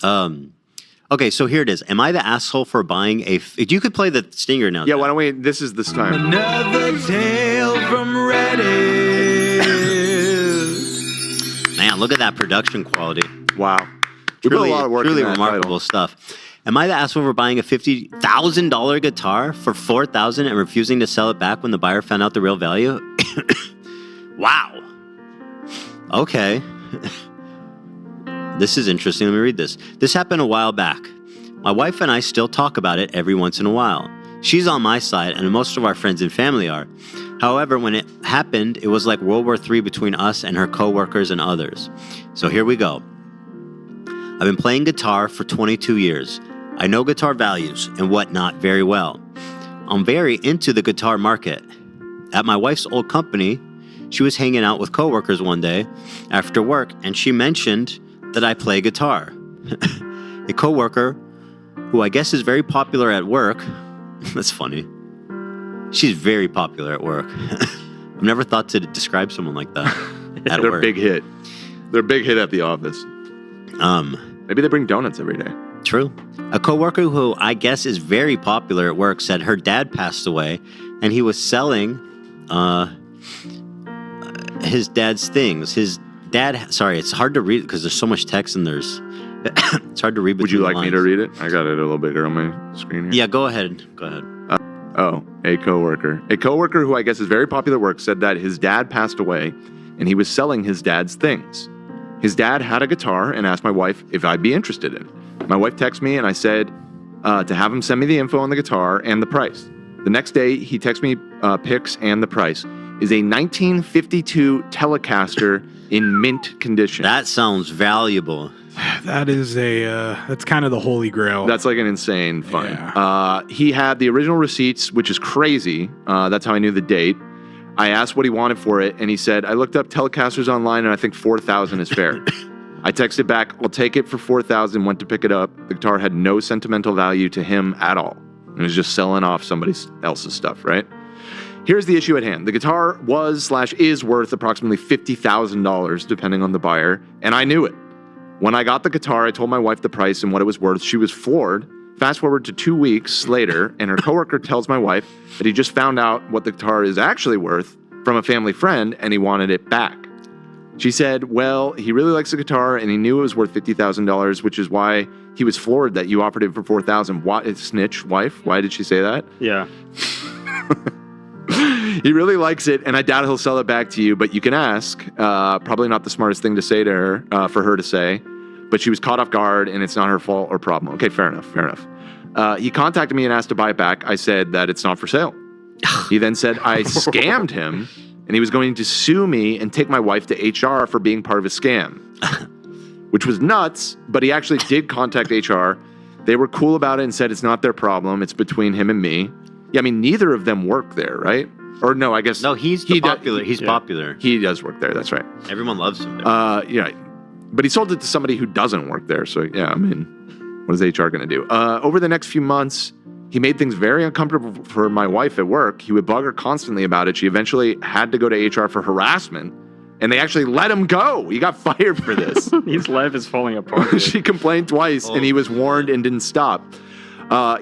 Okay, so here it is. Am I the asshole for buying a... You could play the stinger now. Yeah, why don't we... This is this time. Another tale from Reddit. Man, look at that production quality. Wow. We put a lot of work Truly in that remarkable title. stuff. Am I the asshole for buying a $50,000 guitar for $4,000 and refusing to sell it back when the buyer found out the real value? Wow. Okay. This is interesting. Let me read this. This happened a while back. My wife and I still talk about it every once in a while. She's on my side, and most of our friends and family are. However, when it happened, it was like World War III between us and her coworkers and others. So here we go. I've been playing guitar for 22 years. I know guitar values and whatnot very well. I'm very into the guitar market. At my wife's old company, she was hanging out with coworkers one day after work, and she mentioned that I play guitar. A coworker, who I guess is very popular at work, that's funny. She's very popular at work. I've never thought to describe someone like that at They're work. a big hit. They're a big hit at the office. Maybe they bring donuts every day. True. A coworker who I guess is very popular at work said her dad passed away and he was selling his dad's things. His dad, sorry, it's hard to read because there's so much text and it's hard to read. Would you like the me to lines. read it? I got it a little bigger on my screen here. Yeah, go ahead. Go ahead. A coworker. A coworker who I guess is very popular at work said that his dad passed away and he was selling his dad's things. His dad had a guitar and asked my wife if I'd be interested in it. My wife texted me and I said to have him send me the info on the guitar and the price. The next day, he texted me pics and the price. Is a 1952 Telecaster in mint condition. That sounds valuable. That is that's kind of the holy grail. That's like an insane find. Yeah. He had the original receipts, which is crazy. That's how I knew the date. I asked what he wanted for it, and he said, I looked up Telecasters online, and I think $4,000 is fair. I texted back, I'll take it for $4,000, went to pick it up. The guitar had no sentimental value to him at all. It was just selling off somebody else's stuff, right? Here's the issue at hand. The guitar was/is worth approximately $50,000, depending on the buyer, and I knew it. When I got the guitar, I told my wife the price and what it was worth. She was floored. Fast forward to 2 weeks later, and her coworker tells my wife that he just found out what the guitar is actually worth from a family friend, and he wanted it back. She said, well, he really likes the guitar, and he knew it was worth $50,000, which is why he was floored that you offered it for $4,000. Why, snitch, wife? Why did she say that? Yeah. He really likes it, and I doubt he'll sell it back to you, but you can ask. Probably not the smartest thing to say to her, for her to say, but she was caught off guard, and it's not her fault or problem. Okay, fair enough. He contacted me and asked to buy it back. I said that it's not for sale. He then said I scammed him, and he was going to sue me and take my wife to HR for being part of a scam, which was nuts, but he actually did contact HR. They were cool about it and said it's not their problem. It's between him and me. Yeah, I mean, neither of them work there, right? Or no, I guess... No, he's popular. He's popular. He does work there, that's right. Everyone loves him. Yeah, but he sold it to somebody who doesn't work there, so yeah, I mean, what is HR going to do? Over the next few months, he made things very uncomfortable for my wife at work. He would bug her constantly about it. She eventually had to go to HR for harassment, and they actually let him go. He got fired for this. His life is falling apart. She complained twice, and he was warned and didn't stop.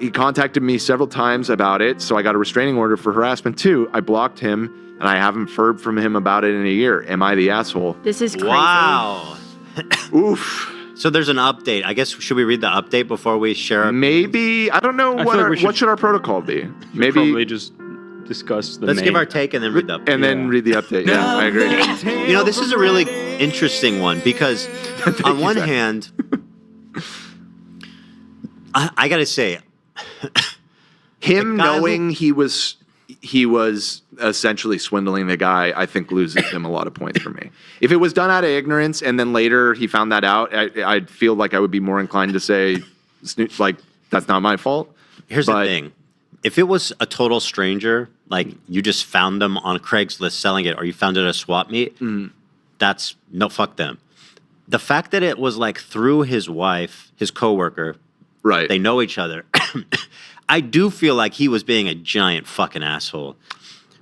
He contacted me several times about it, so I got a restraining order for harassment too. I blocked him, and I haven't heard from him about it in a year. Am I the asshole? This is crazy. Wow. Oof. So there's an update. I guess, should we read the update before we share it? Maybe, I don't know, what should our protocol be? Maybe probably just discuss the Let's give our take and then read the update. and then read the update. Yeah, I agree. You know, this is a really interesting one because on one hand, I got to say, Him the guy knowing he was essentially swindling the guy, I think loses him a lot of points for me. If it was done out of ignorance and then later he found that out, I'd feel like I would be more inclined to say, like, that's not my fault. Here's the thing. If it was a total stranger, like you just found them on Craigslist selling it or you found it at a swap meet, that's, no, fuck them. The fact that it was like through his wife, his coworker, right? They know each other. I do feel like he was being a giant fucking asshole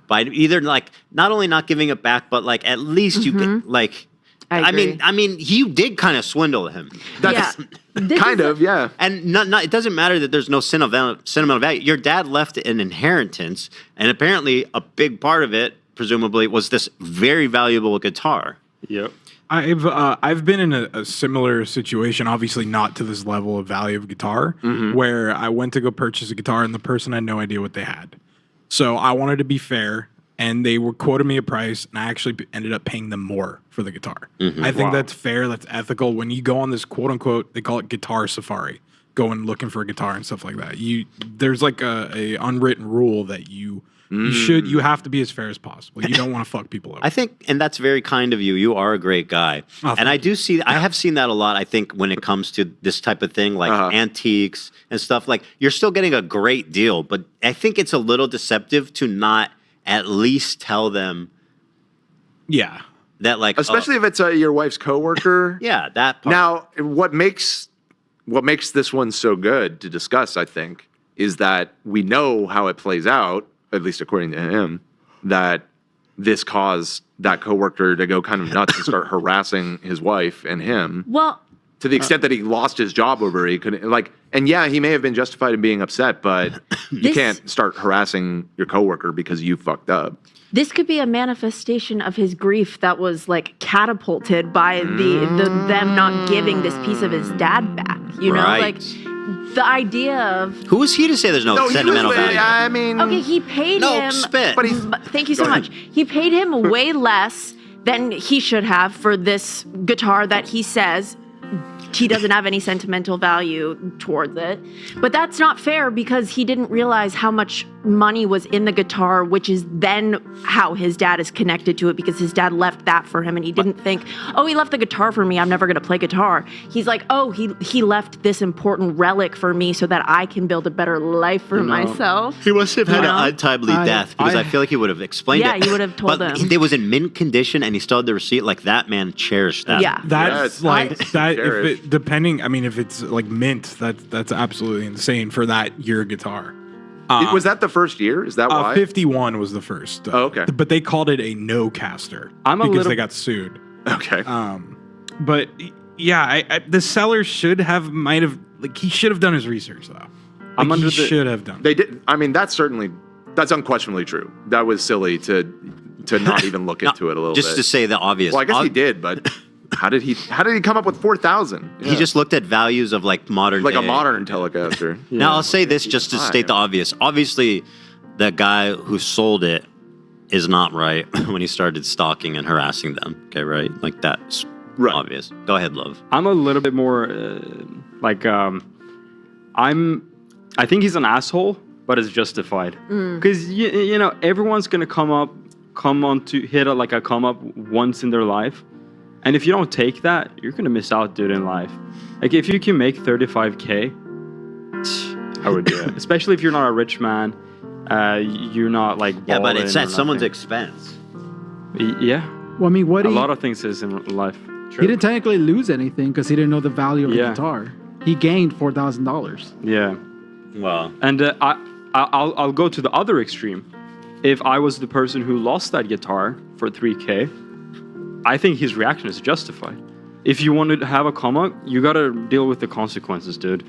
by either like not only not giving it back, but like at least you could like I agree. I mean, you did kind of swindle him. That's This kind is of, yeah. And it doesn't matter that there's no sentimental value. Your dad left an inheritance, and apparently a big part of it, presumably, was this very valuable guitar. Yep. I've been in a similar situation, obviously not to this level of value of guitar, where I went to go purchase a guitar and the person had no idea what they had. So I wanted to be fair, and they were quoting me a price, and I actually ended up paying them more for the guitar. I think that's fair, that's ethical. When you go on this quote unquote, they call it guitar safari, going looking for a guitar and stuff like that. There's like a unwritten rule that you have to be as fair as possible. You don't want to fuck people over. I think, and that's very kind of you. You are a great guy. Oh, And I have seen that a lot, I think, when it comes to this type of thing, like antiques and stuff. Like, you're still getting a great deal, but I think it's a little deceptive to not at least tell them Yeah. that, like, Especially if it's your wife's coworker. yeah, that part. Now, what makes this one so good to discuss, I think, is that we know how it plays out, at least according to him, that this caused that coworker to go kind of nuts and start harassing his wife and him. well, To the extent that he lost his job over it, he couldn't and yeah, he may have been justified in being upset, but you This- can't start harassing your coworker because you fucked up. this could be a manifestation of his grief that was like catapulted by them not giving this piece of his dad back. You know, Right. like the idea of Who is he to say there's no, sentimental value? I mean, okay, he paid No, him. spit. But he's- Thank you so Go ahead. much. He paid him way less than he should have for this guitar that he says he doesn't have any sentimental value towards it. But that's not fair because he didn't realize how much money was in the guitar, which is then how his dad is connected to it because his dad left that for him and he didn't think, oh, he left the guitar for me, I'm never going to play guitar. He's like, oh, he left this important relic for me so that I can build a better life for myself. He must have had You know? an untimely death because I feel like he would have explained Yeah, it. you would have told but him. it was in mint condition and he still had the receipt. Like, that man cherished that. Yeah. That's it's like nice. that. If Cherished. it depending, I mean, if it's like mint, that's absolutely insane for that year guitar. was that the first year? Is that why? 51 was the first. Oh, okay. But they called it a no caster I'm a because little- they got sued. Okay. But yeah, the seller might have he should have done his research though. I'm under he the- should have done. They did. I mean, that's unquestionably true. That was silly to not even look into it a little Just bit. to say the obvious. Well, I guess he did, but how did he come up with 4,000? He just looked at values of like modern like a day. modern Telecaster. Now I'll say this just to state the obvious. Obviously, the guy who sold it is not right when he started stalking and harassing them. Okay, right? Like, that's Right. obvious. Go ahead, love. I'm a little bit more I think he's an asshole, but it's justified because you know everyone's gonna come on to hit a come up once in their life, and if you don't take that, you're gonna miss out, dude, in life. Like, if you can make 35K, I would do it. Especially if you're not a rich man, you're not like Yeah, but it's balling at or someone's nothing. expense. Yeah, Well, I mean, what a he, lot of things is in life. he didn't technically lose anything because he didn't know the value of the Yeah. guitar. He gained $4,000. Yeah. Well, And I'll go to the other extreme. If I was the person who lost that guitar for 3K, I think his reaction is justified. If you want to have a come up, you gotta deal with the consequences, dude.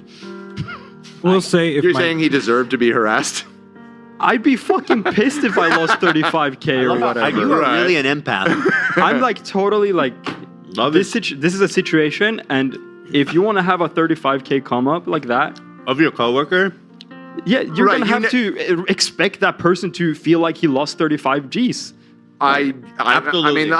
We'll say if You're my, saying he deserved to be harassed? I'd be fucking pissed if I lost 35K or you whatever. are Right. really an empath. I'm like totally like Love this. it. This is a situation, and if you want to have a 35K come up like that, Of your coworker? yeah, you're Right, gonna have to expect that person to feel like he lost 35 G's. I Absolutely. mean,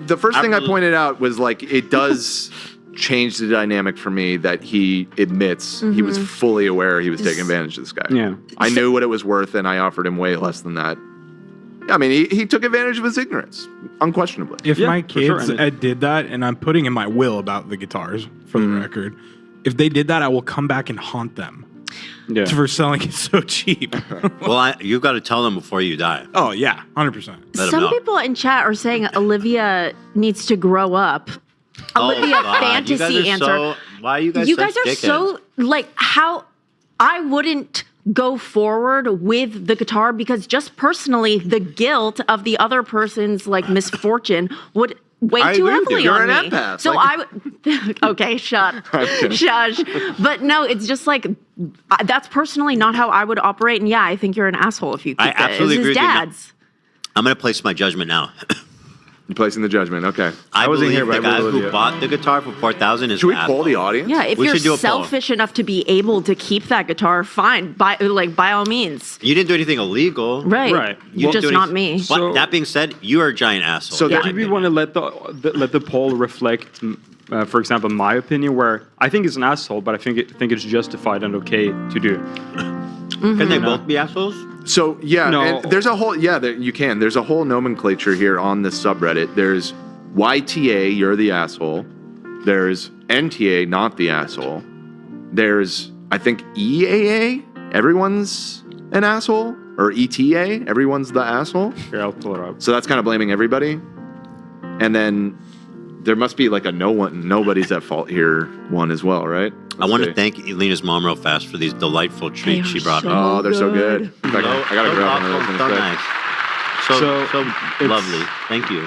the first thing I Absolutely. pointed out was like it does change the dynamic for me that he admits he was fully aware he was taking advantage of this guy. Yeah. I knew what it was worth, and I offered him way less than that. I mean, he took advantage of his ignorance, unquestionably. if Yeah, my for sure, kids and it- did that, and I'm putting in my will about the guitars for the record, if they did that, I will come back and haunt them Yeah. for selling it so cheap. Well, you've got to tell them before you die. Oh yeah, 100%. Let 'em Some know. people in chat are saying Olivia needs to grow up. Olivia Oh, God, fantasy you guys are answer. So, why are you guys You such guys are dickheads? so like how I wouldn't go forward with the guitar because just personally the guilt of the other person's like misfortune would way I too agree with you. heavily You're on an me. empath. So Like- I would. Okay, kidding. shush. But no, it's just like that's personally not how I would operate. And yeah, I think you're an asshole if you keep I it. absolutely It's agree his with you. No- dad's. I'm going to place my judgment now. You're placing the judgment. Okay. I wasn't believe here, but the I guy believe who you. bought the guitar for $4,000 is Should we an poll the asshole. audience? Yeah, if We you're should do a poll. selfish enough to be able to keep that guitar, fine. By all means. You didn't do anything illegal. Right. Right. You didn't Just do not anything- me. But So- that being said, you are a giant asshole. So in Yeah. my Do we opinion. want to let the poll reflect, for example, my opinion, where I think he's an asshole, but I think it's justified and okay to do. Can they both be assholes? So yeah, No. and there's a whole you can. There's a whole nomenclature here on this subreddit. There's YTA, you're the asshole. There's NTA, not the asshole. There's I think EAA, everyone's an asshole, or ETA, everyone's the asshole. Here, I'll pull it up. So that's kind of blaming everybody. And then there must be like a nobody's at fault here one as well, right? I want to see. thank Elena's mom real fast for these delightful treats she are brought me. so Oh, they're so good. In fact, I gotta so grab one of those thoughtful, in so a sec. nice. So it's- lovely. Thank you.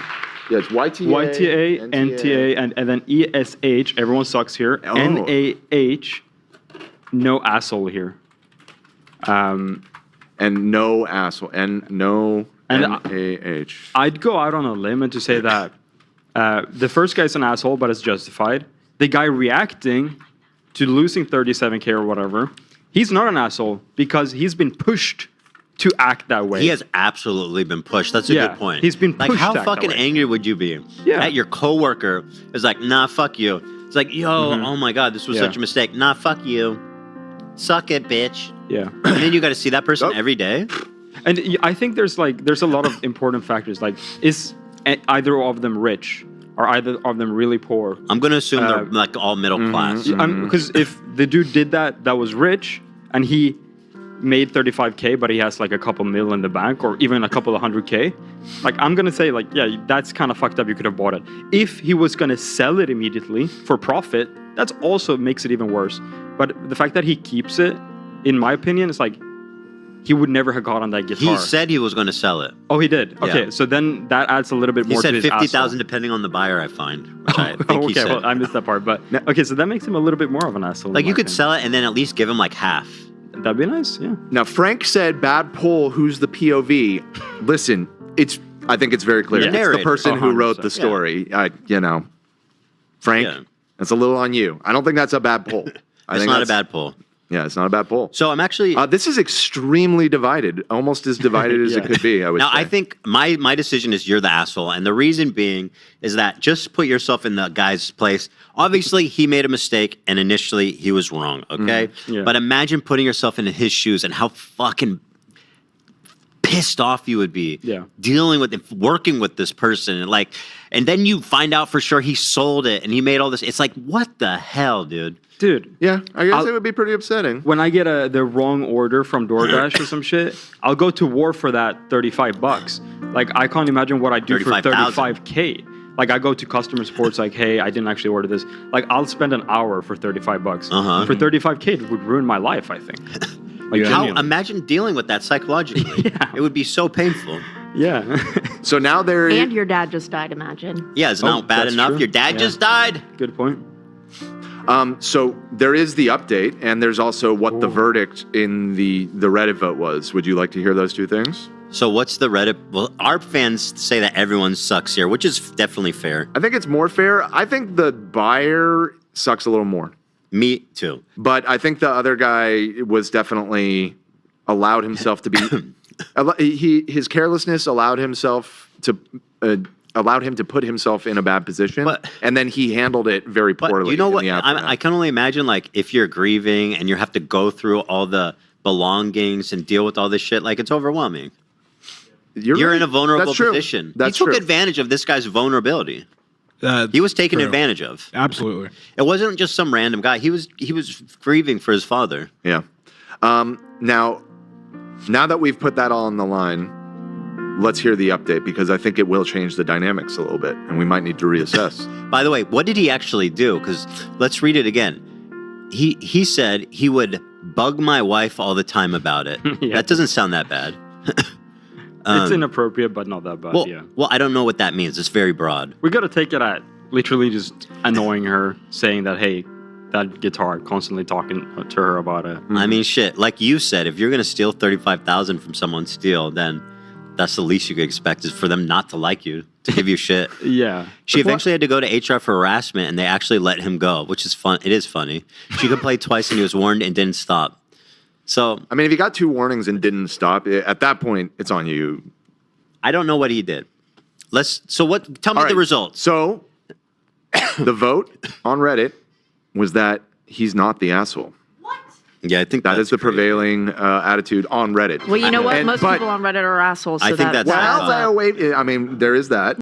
Yeah, it's YTA, YTA, NTA, and then ESH. Everyone sucks here. Oh. NAH. No asshole here. and no asshole, and no And NAH. I'd go out on a limb and to say that the first guy's an asshole, but it's justified. The guy reacting to losing 37K or whatever, he's not an asshole because he's been pushed to act that way. He has absolutely been pushed. That's a Yeah, good point. he's been like, pushed how that fucking way. angry would you be? Yeah. That your coworker is like, nah, fuck you. It's like, yo, oh my god, this was Yeah. such a mistake. Nah, fuck you. Suck it, bitch. Yeah. And then you got to see that person Oh. every day. And I think there's a lot of important factors. Like, is either of them rich? Or either of them really poor? I'm gonna assume they're like all middle class. Because if the dude did that was rich, and he made 35K, but he has like a couple mil in the bank, or even a couple of 100K, like I'm gonna say like, yeah, that's kind of fucked up. You could have bought it. If he was gonna sell it immediately for profit, that's also makes it even worse. But the fact that he keeps it, in my opinion, is like he would never have gotten that guitar. He said he was going to sell it. Oh, he did. Okay, Yeah. so then that adds a little bit He more said to his 50,000 asshole. depending on the buyer. I find, which I think Okay, he said. well, I missed that part, but okay, so that makes him a little bit more of an asshole. Like in you my could opinion. sell it and then at least give him like half. That'd be nice, yeah. Now, Frank said, "Bad poll. Who's the POV?" Listen, I think it's very clear. Yeah. It's the Narrator. person who wrote the 100%. story. Frank, Yeah. that's a little on you. I don't think that's a bad poll. I It's think not a that's- bad pull. Yeah, it's not a bad poll. So I'm actually This is extremely divided, almost as divided as it Yeah. could be. I would now say. I think my decision is you're the asshole, and the reason being is that just put yourself in the guy's place. Obviously, he made a mistake, and initially he was wrong. Okay, Yeah. but imagine putting yourself into his shoes and how fucking pissed off you would be. Yeah. dealing with working with this person, and then you find out for sure he sold it and he made all this. It's like, what the hell, dude? Dude, Yeah, I guess I'll- it would be pretty upsetting. when I get the wrong order from DoorDash or some shit, I'll go to war for that $35. Like, I can't imagine what I do for 35,000. 35K. Like, I go to customer support, it's like, hey, I didn't actually order this. Like, I'll spend an hour for $35. Uh-huh. For 35K, it would ruin my life, I think. Like, How genuinely. imagine dealing with that psychologically? It would be so painful. Yeah. So now there And your dad just died, imagine. Yeah, it's Oh, not bad that's enough. true. Your dad Yeah. just died. Good point. So there is the update, and there's also what the verdict in the Reddit vote was. Would you like to hear those two things? So what's the Reddit? Well, our fans say that everyone sucks here, which is definitely fair. I think it's more fair. I think the buyer sucks a little more, Me too. but I think the other guy was definitely allowed himself to be. His carelessness allowed himself to. Allowed him to put himself in a bad position, But- and then he handled it very But poorly. you know in what? the aftermath. I can only imagine, like, if you're grieving and you have to go through all the belongings and deal with all this shit, like, it's overwhelming. You're right. in a vulnerable That's true. position. That's he took true. advantage of this guy's vulnerability. He was taken True. advantage of. Absolutely. It wasn't just some random guy. He was grieving for his father. Yeah. Now that we've put that all on the line, let's hear the update because I think it will change the dynamics a little bit, and we might need to reassess. By the way, what did he actually do? Because let's read it again. He said he would bug my wife all the time about it. Yeah. That doesn't sound that bad. It's inappropriate, but not that bad. Well, yeah. well, I don't know what that means. It's very broad. We got to take it at literally just annoying her, saying that, hey, that guitar, constantly talking to her about it. I mean, shit. Like you said, if you're gonna steal 35,000 from someone's steal, then that's the least you could expect is for them not to like you, to give you shit. Yeah. She eventually had to go to HR for harassment, and they actually let him go, which is fun. It is funny. She complained twice, and he was warned and didn't stop. So I mean, if you got 2 warnings and didn't stop, at that point, it's on you. I don't know what he did. Tell me All right, the results. So the vote on Reddit was that he's not the asshole. Yeah, I think That that's is the great. prevailing attitude on Reddit. Well, you know what? And- Most but- people on Reddit are assholes. So I think that's Well, valid. wait, I mean, there is that.